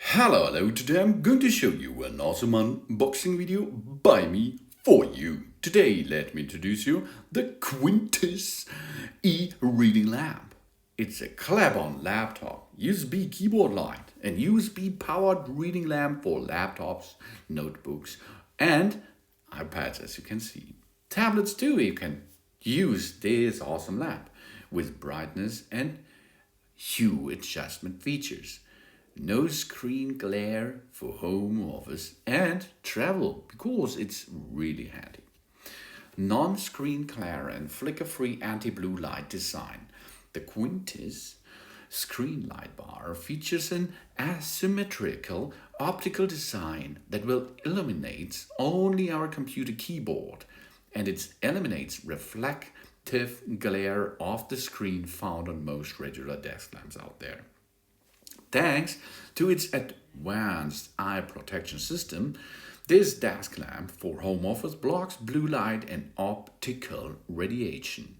Hello, today I'm going to show you an awesome unboxing video by me for you. Today, let me introduce you the Quntis e-reading lamp. It's a clap-on laptop, USB keyboard light, and USB-powered reading lamp for laptops, notebooks, and iPads, as you can see. Tablets too, you can use this awesome lamp with brightness and hue adjustment features. No screen glare for home office and travel because it's really handy. Non-screen glare and flicker-free anti-blue light design. The Quntis screen light bar features an asymmetrical optical design that will illuminate only our computer keyboard, and it eliminates reflective glare off the screen found on most regular desk lamps out there. Thanks to its advanced eye protection system, this desk lamp for home office blocks blue light and optical radiation,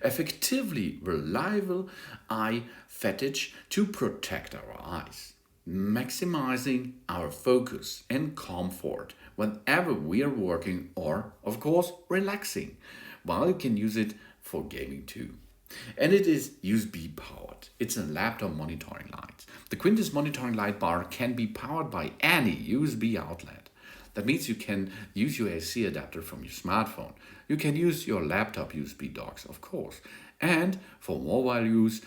effectively reliable eye fatigue to protect our eyes, maximizing our focus and comfort whenever we are working or, of course, relaxing, while you can use it for gaming too. And it is USB powered. It's a laptop monitoring light. The Quntis monitoring light bar can be powered by any USB outlet. That means you can use your AC adapter from your smartphone. You can use your laptop USB docks, of course. And for mobile use,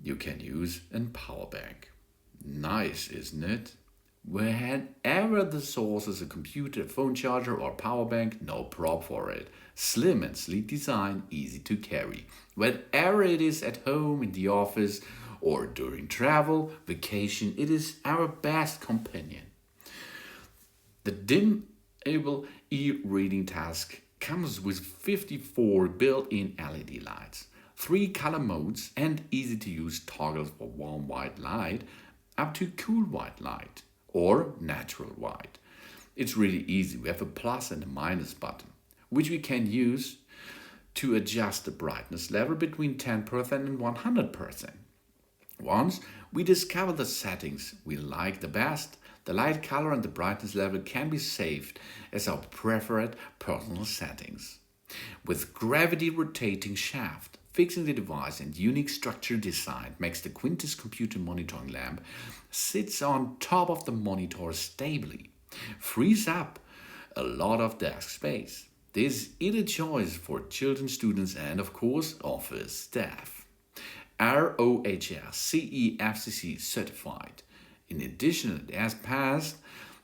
you can use a power bank. Nice, isn't it? Whenever the source is a computer, phone charger, or power bank, no prop for it. Slim and sleek design, easy to carry. Whenever it is at home, in the office, or during travel, vacation, it is our best companion. The dim-able e-reading task comes with 54 built-in LED lights, 3 color modes, and easy-to-use toggles for warm white light up to cool white light or natural white. It's really easy. We have a plus and a minus button, which we can use to adjust the brightness level between 10% and 100%. Once we discover the settings we like the best, the light color and the brightness level can be saved as our preferred personal settings. With gravity rotating shaft, fixing the device and unique structure design makes the Quntis computer monitoring lamp sits on top of the monitor stably, frees up a lot of desk space. This is a choice for children, students, and of course office staff. ROHS CE FCC certified. In addition, it has passed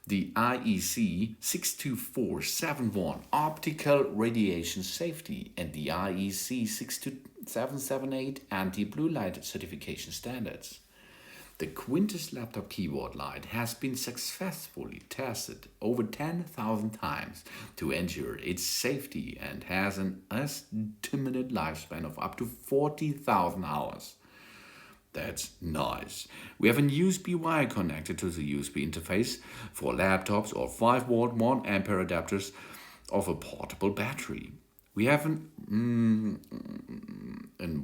the IEC 62471 optical radiation safety and the IEC 62778 anti-blue light certification standards. The Quntis laptop keyboard light has been successfully tested over 10,000 times to ensure its safety and has an estimated lifespan of up to 40,000 hours. That's nice. We have a USB wire connected to the USB interface for laptops or 5-volt 1 ampere adapters of a portable battery. We have a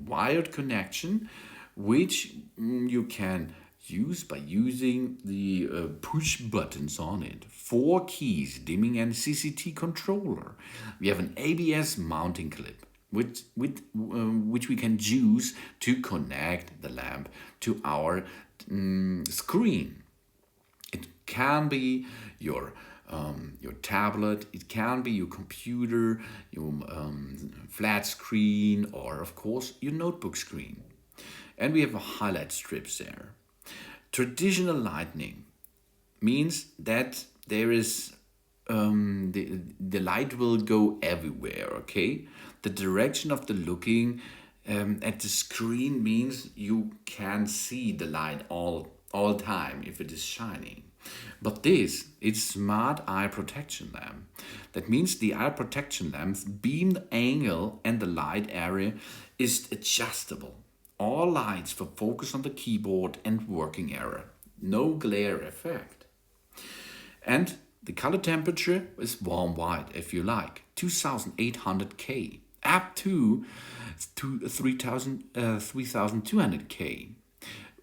wired connection which you can use by using the push buttons on it. 4 keys, dimming and CCT controller. We have an ABS mounting clip which we can use to connect the lamp to our screen. It can be your tablet, it can be your computer, your flat screen, or of course your notebook screen. And we have a highlight strips there. Traditional lighting means that there is the light will go everywhere, okay? The direction of the looking at the screen means you can see the light all time if it is shining. But this is smart eye protection lamp. That means the eye protection lamp's beam angle and the light area is adjustable. All lights for focus on the keyboard and working area. No glare effect. And the color temperature is warm white if you like, 2800 K, up to 3200 K.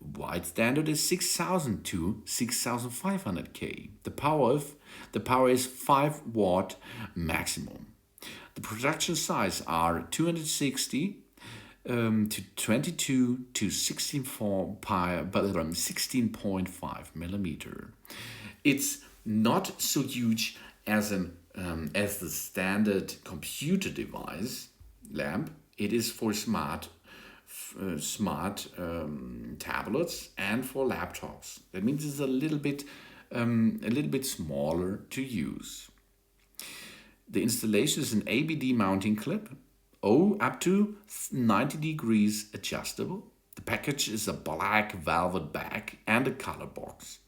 Wide standard is 6000 to 6500K. The power is 5 watt maximum. The production size are 260 to 22 to 16.5 millimeter. It's not so huge as the standard computer device lamp. It is for smart tablets and for laptops. That means it's a little bit smaller to use. The installation is an ABD mounting clip, up to 90 degrees adjustable. The package is a black velvet bag and a color box.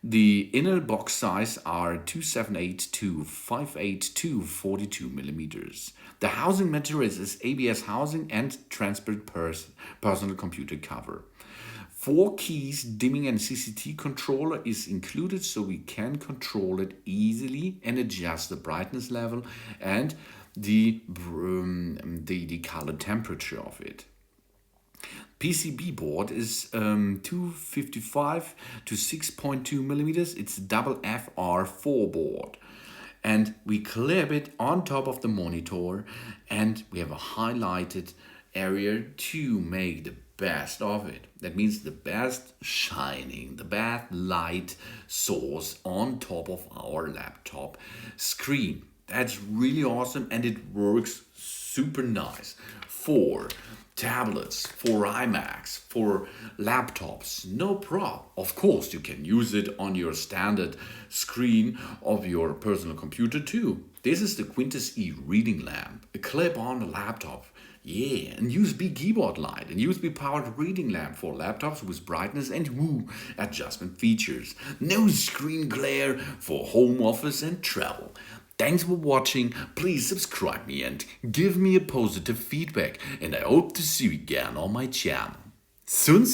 The inner box size are 278 to 582 to 42 millimeters. The housing material is ABS housing and transparent personal computer cover. 4 keys, dimming and CCT controller is included, so we can control it easily and adjust the brightness level and the color temperature of it. PCB board is 255 to 6.2 millimeters. It's double FR4 board. And we clip it on top of the monitor, and we have a highlighted area to make the best of it. That means the best shining, the best light source on top of our laptop screen. That's really awesome, and it works super nice for tablets, for iMacs, for laptops, no problem. Of course, you can use it on your standard screen of your personal computer too. This is the Quntis e-reading lamp, a clip-on laptop. Yeah, and USB keyboard light, and USB powered reading lamp for laptops with brightness and adjustment features. No screen glare for home office and travel. Thanks for watching. Please subscribe me and give me a positive feedback, and I hope to see you again on my channel. Soon.